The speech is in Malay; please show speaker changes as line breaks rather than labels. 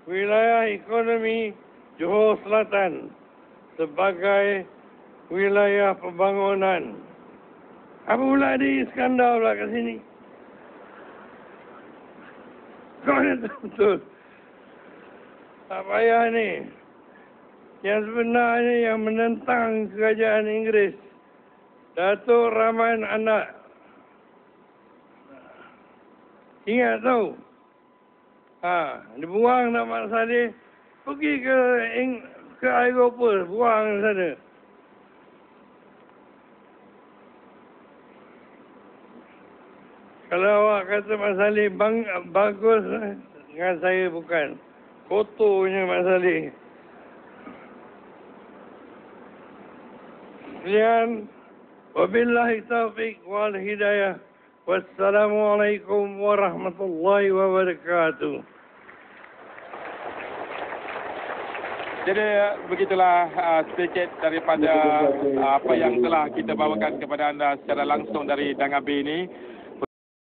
wilayah ekonomi Johor Selatan sebagai wilayah pembangunan. Apa pula di Iskandar pula kat sini? Kau ni betul. Tak payah ni. Yang sebenarnya yang menentang kerajaan Inggeris, Datuk Rahman Anak. Ingat tahu? Dibuang nak Mat Salleh, pergi ke Eropah, buang sana. Kalau awak kata Mat Salleh bagus, dengan saya bukan. Kotornya Mat Salleh. Sekian, wabillahi taufiq wal hidayah. Wassalamualaikum warahmatullahi wabarakatuh.
Jadi begitulah sedikit daripada apa yang telah kita bawakan kepada anda secara langsung dari Dang Abe ini.